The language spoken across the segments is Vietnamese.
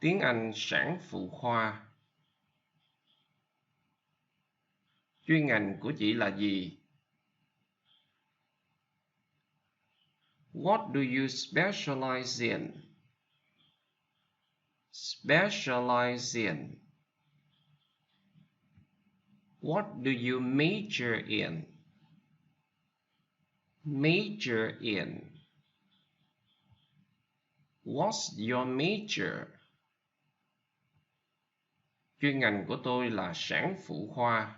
Tiếng Anh sản phụ khoa. Chuyên ngành của chị là gì? What do you specialize in? Specialize in. What do you major in? Major in. What's your major? Chuyên ngành của tôi là sản phụ khoa.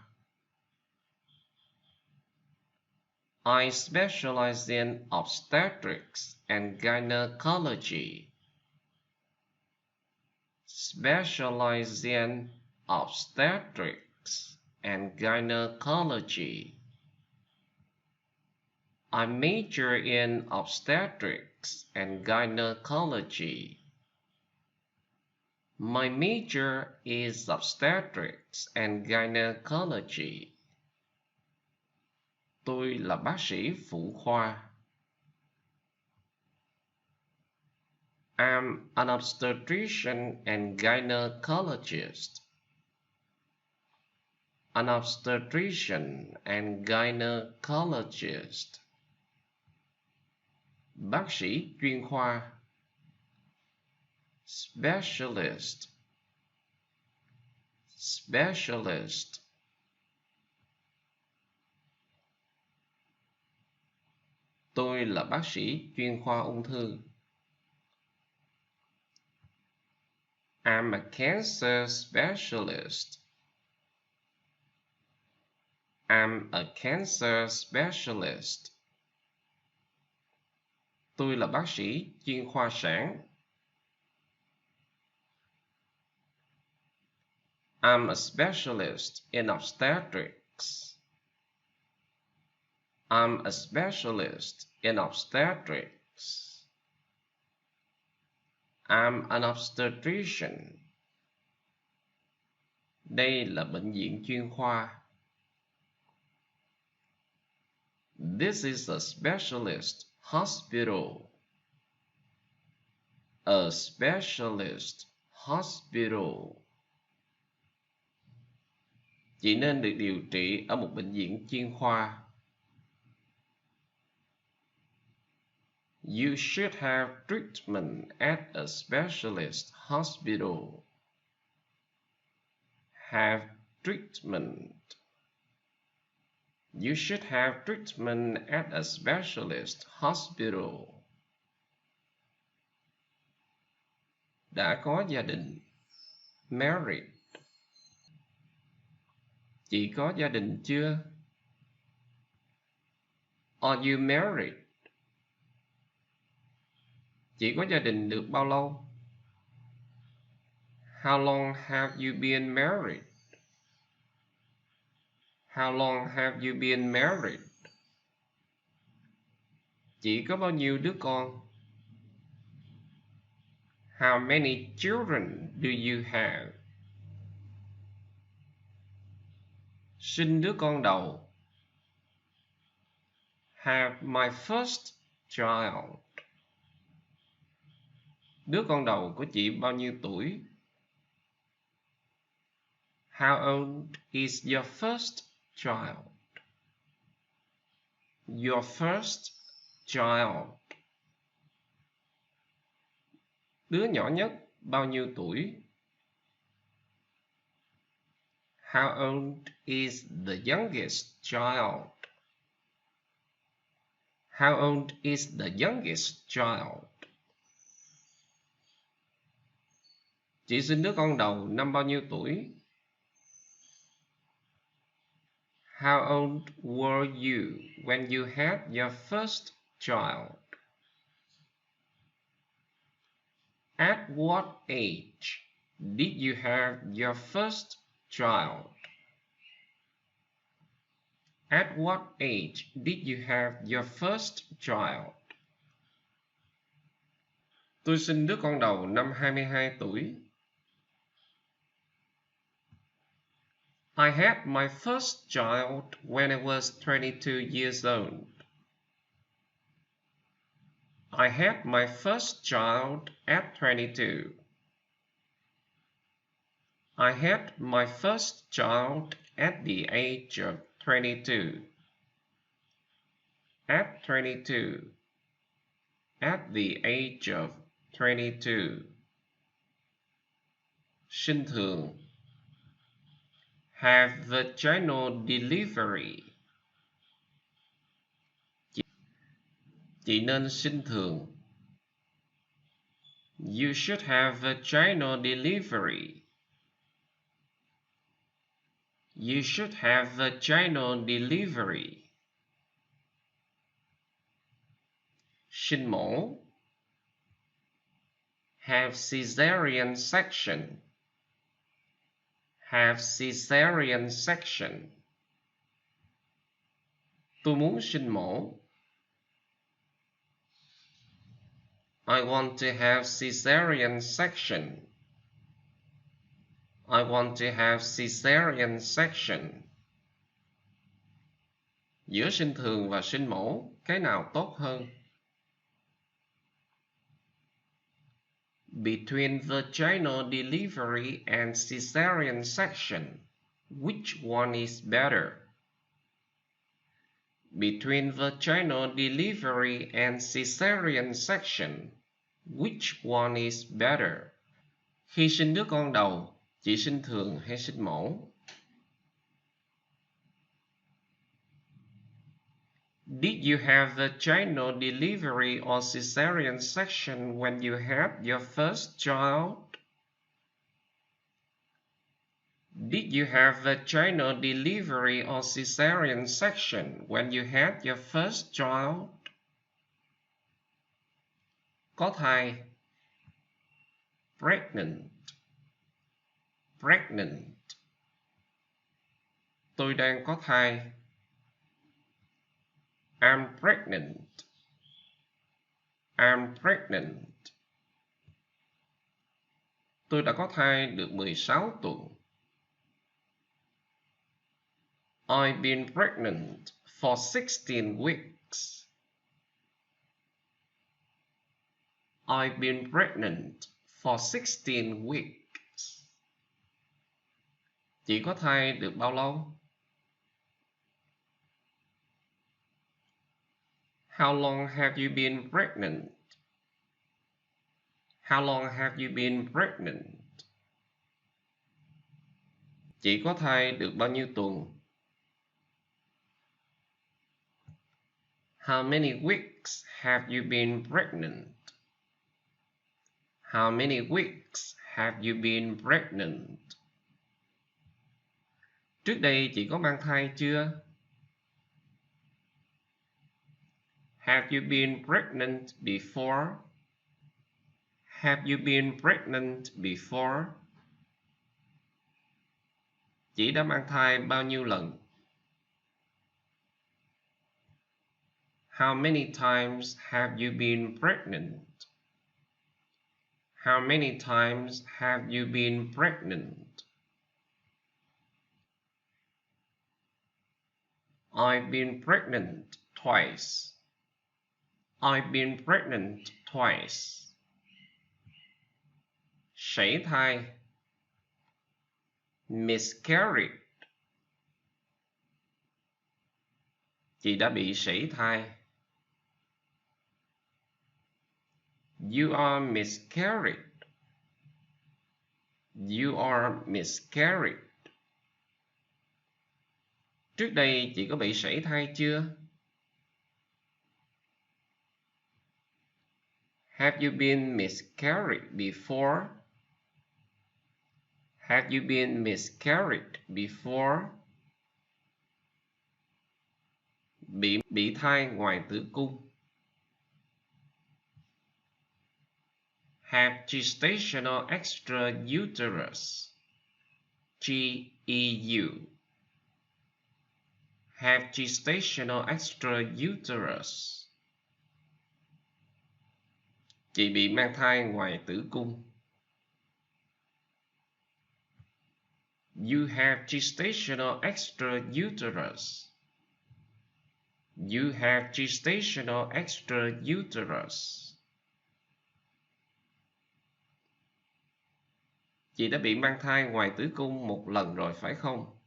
I specialize in obstetrics and gynecology. Specialize in obstetrics and gynecology. I major in obstetrics and gynecology. My major is obstetrics and gynecology. Tôi là bác sĩ phụ khoa. I'm an obstetrician and gynecologist. An obstetrician and gynecologist. Bác sĩ chuyên khoa. Specialist. Specialist. Tôi là bác sĩ chuyên khoa ung thư. I'm a cancer specialist. I'm a cancer specialist. Tôi là bác sĩ chuyên khoa sản. I'm a specialist in obstetrics. I'm a specialist in obstetrics. I'm an obstetrician. Đây là bệnh viện chuyên khoa. This is a specialist hospital. A specialist hospital. Chị nên được điều trị ở một bệnh viện chuyên khoa. You should have treatment at a specialist hospital. Have treatment. You should have treatment at a specialist hospital. Đã có gia đình. Married. Chị có gia đình chưa? Are you married? Chị có gia đình được bao lâu? How long have you been married? How long have you been married? Chị có bao nhiêu đứa con? How many children do you have? Sinh đứa con đầu. Have my first child. Đứa con đầu của chị bao nhiêu tuổi? How old is your first child? Your first child. Đứa nhỏ nhất bao nhiêu tuổi? How old is the youngest child? How old is the youngest child? Chị sinh đứa con đầu năm bao nhiêu tuổi? How old were you when you had your first child? At what age did you have your first child? At what age did you have your first child? Tôi sinh đứa con đầu năm 22 tuổi. I had my first child when I was 22 years old. I had my first child at 22. I had my first child at the age of 22. At 22. At the age of 22. Sinh thường. Have vaginal delivery. Chị nên sinh thường. You should have vaginal delivery. You should have vaginal delivery. Sinh mổ. Have cesarean section. Have cesarean section. Tôi muốn sinh mổ. I want to have cesarean section. I want to have cesarean section. Giữa sinh thường và sinh mổ, cái nào tốt hơn? Between vaginal delivery and cesarean section, which one is better? Between vaginal delivery and cesarean section, which one is better? Khi sinh đứa con đầu, chị sinh thường hay sinh mổ? Did you have vaginal delivery or cesarean section when you had your first child? Did you have vaginal delivery or cesarean section when you had your first child? Có thai. Pregnant. Pregnant. Tôi đang có thai. I'm pregnant. I'm pregnant. Tôi đã có thai được 16 tuần. I've been pregnant for 16 weeks. I've been pregnant for 16 weeks. Chị có thai được bao lâu? How long have you been pregnant? How long have you been pregnant? Chị có thai được bao nhiêu tuần? How many weeks have you been pregnant? How many weeks have you been pregnant? Trước đây chị có mang thai chưa? Have you been pregnant before? Have you been pregnant before? Chị đã mang thai bao nhiêu lần? How many times have you been pregnant? How many times have you been pregnant? I've been pregnant twice. I've been pregnant twice. Sảy thai. Miscarried. Chị đã bị sảy thai. You are miscarried. You are miscarried. Trước đây chị có bị sảy thai chưa? Have you been miscarried before? Have you been miscarried before? Bị thai ngoài tử cung. Have gestational extrauterus. GEU. Have gestational extrauterus. Chị bị mang thai ngoài tử cung. You have gestational extrauterus. You have gestational extrauterus. Chị đã bị mang thai ngoài tử cung một lần rồi phải không?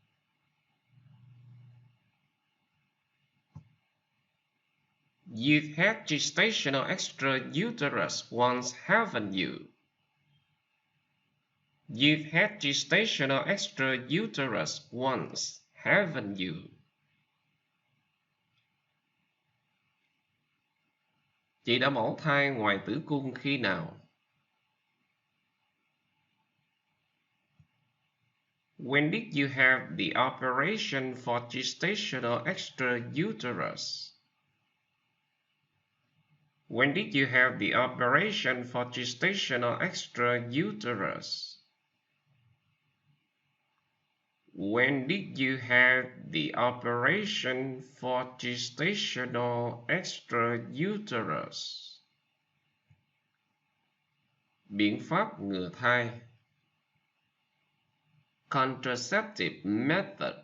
You've had gestational extrauterus once, haven't you? You've had gestational extrauterus once, haven't you? Chị đã mổ thai ngoài tử cung khi nào? When did you have the operation for gestational extrauterus? When did you have the operation for gestational extrauterus? When did you have the operation for gestational extrauterus? Biện pháp ngừa thai. Contraceptive method.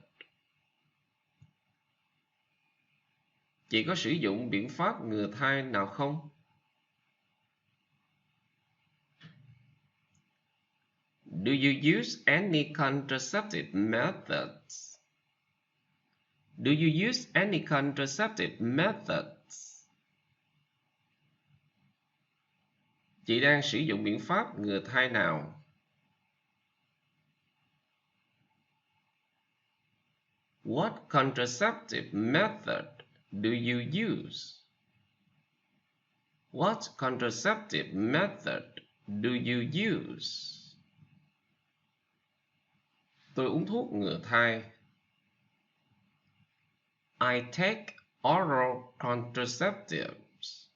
Chị có sử dụng biện pháp ngừa thai nào không? Do you use any contraceptive methods? Do you use any contraceptive methods? Chị đang sử dụng biện pháp ngừa thai nào? What contraceptive method do you use? What contraceptive method do you use? Tôi uống thuốc ngừa thai. I take oral contraceptives.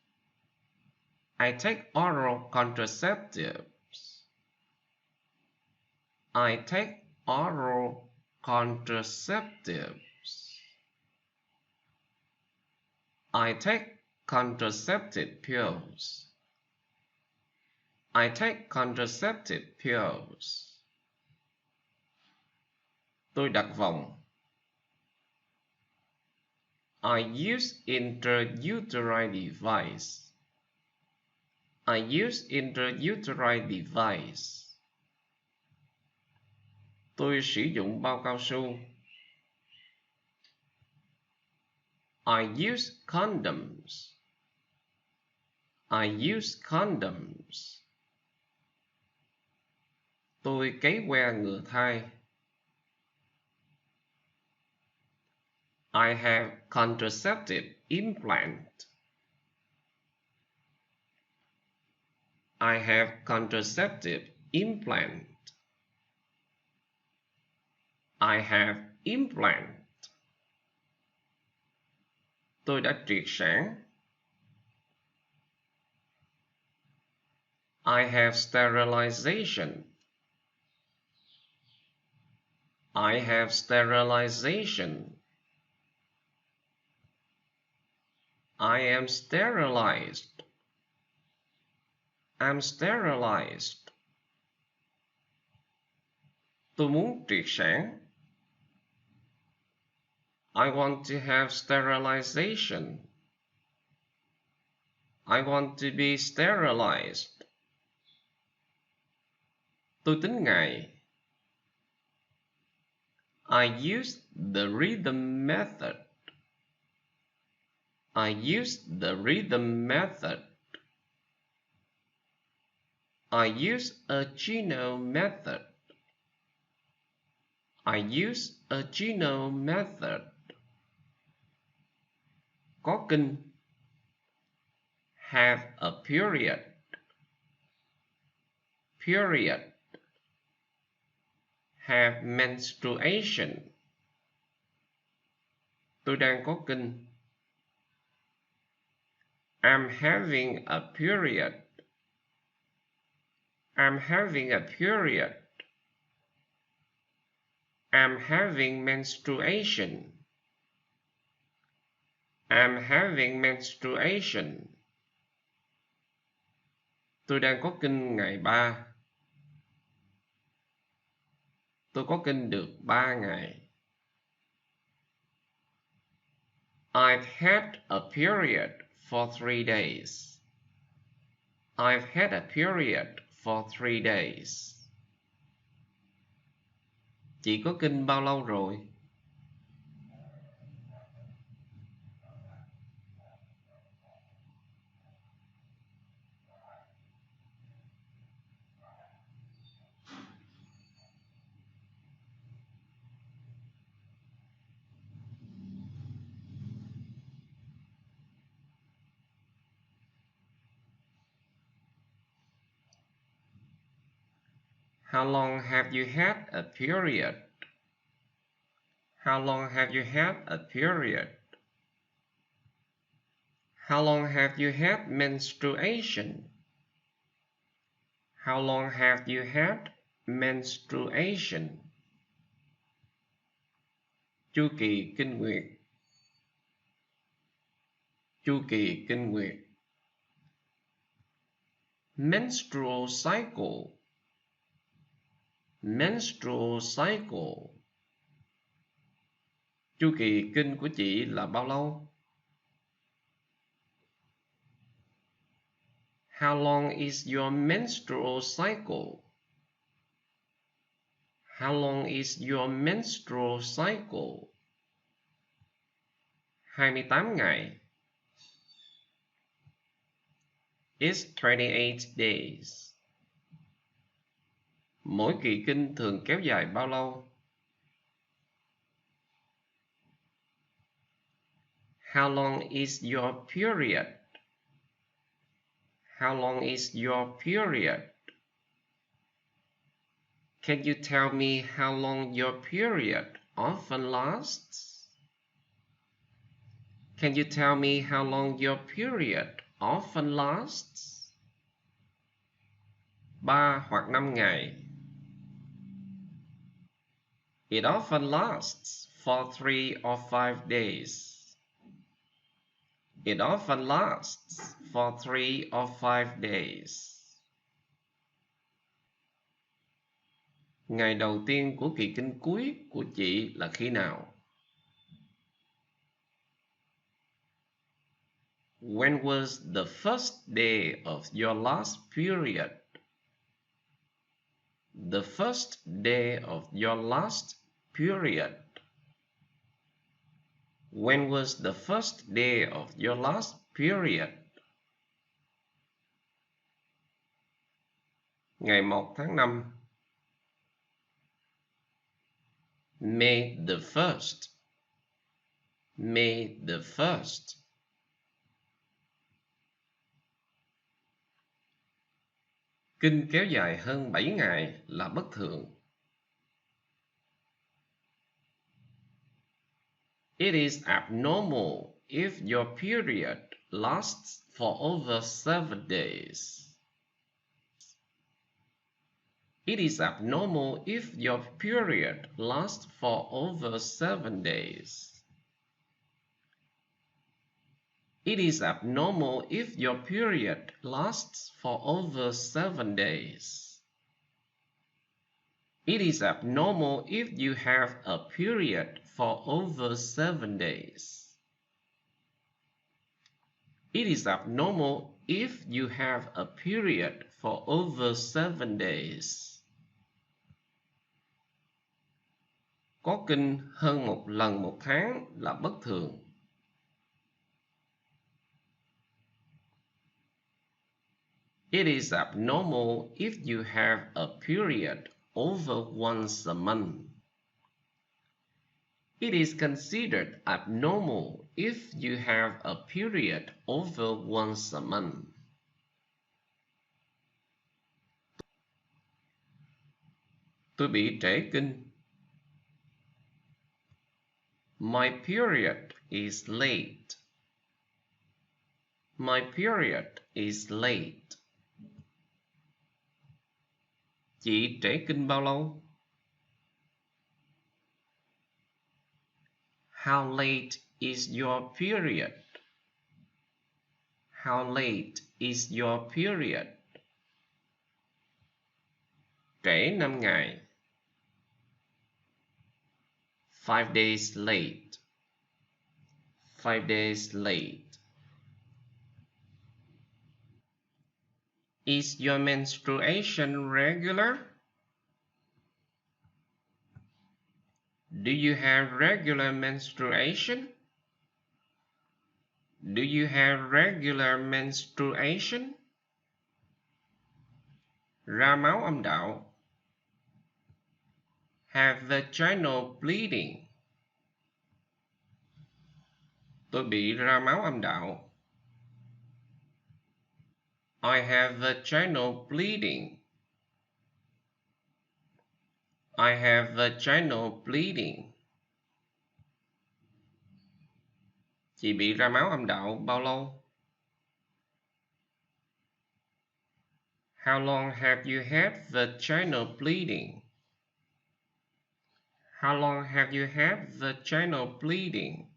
I take oral contraceptives. I take oral contraceptives. I take contraceptive pills. I take contraceptive pills. Tôi đặt vòng. I use intrauterine device. I use intrauterine device. Tôi sử dụng bao cao su. I use condoms. I use condoms. Tôi cấy que ngừa thai. I have contraceptive implant. I have contraceptive implant. I have implant. Tôi đã triệt sản. I have sterilization. I have sterilization. I am sterilized. I'm sterilized. Tôi muốn triệt sản. I want to have sterilization. I want to be sterilized. Tôi tính ngày. I use the rhythm method. I use the rhythm method. I use a vaginal method. I use a vaginal method. Có kinh. Have a period. Period. Have menstruation. Tôi đang có kinh. I'm having a period. I'm having a period. I'm having menstruation. I'm having menstruation. Tôi đang có kinh ngày 3. Tôi có kinh được 3 ngày. I've had a period for 3 days. I've had a period for 3 days. Chị có kinh bao lâu rồi? How long have you had a period? How long have you had a period? How long have you had menstruation? How long have you had menstruation? Chu kỳ kinh nguyệt. Chu kỳ kinh nguyệt. Menstrual cycle. Menstrual cycle. Chu kỳ kinh của chị là bao lâu? How long is your menstrual cycle? How long is your menstrual cycle? 28 ngày. It's 28 days. Mỗi kỳ kinh thường kéo dài bao lâu? How long is your period? How long is your period? Can you tell me how long your period often lasts? Can you tell me how long your period often lasts? 3 hoặc 5 ngày. It often lasts for 3 or 5 days. It often lasts for 3 or 5 days. Ngày đầu tiên của kỳ kinh cuối của chị là khi nào? When was the first day of your last period? The first day of your last period. When was the first day of your last period? Ngày 1 tháng 5. May the 1st. May the 1st. Kinh kéo dài hơn 7 ngày là bất thường. It is abnormal if your period lasts for over 7 days. It is abnormal if your period lasts for over 7 days. It is abnormal if your period lasts for over 7 days. It is abnormal if you have a period for over 7 days. It is abnormal if you have a period for over 7 days. Có kinh hơn một lần một tháng là bất thường. It is abnormal if you have a period over once a month. It is considered abnormal if you have a period over once a month. Tôi bị trễ kinh. My period is late. My period is late. Chị trễ kinh bao lâu? How late is your period? How late is your period? Trễ 5 ngày. 5 days late. 5 days late. Is your menstruation regular? Do you have regular menstruation? Do you have regular menstruation? Ra máu âm đạo. Have vaginal bleeding. Tôi bị ra máu âm đạo. I have vaginal bleeding. I have vaginal bleeding. Chị bị ra máu âm đạo bao lâu? How long have you had vaginal bleeding? How long have you had vaginal bleeding?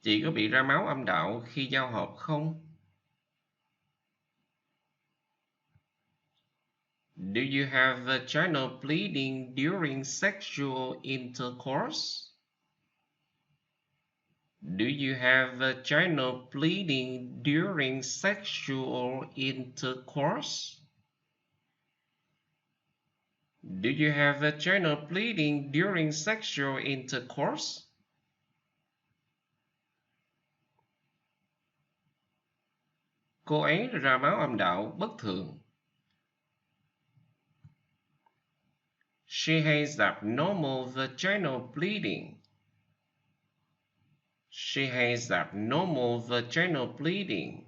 Chị có bị ra máu âm đạo khi giao hợp không? Do you have vaginal bleeding during sexual intercourse? Do you have vaginal bleeding during sexual intercourse? Do you have vaginal bleeding during sexual intercourse? Cô ấy ra máu âm đạo bất thường. She has abnormal vaginal bleeding. She has abnormal vaginal bleeding.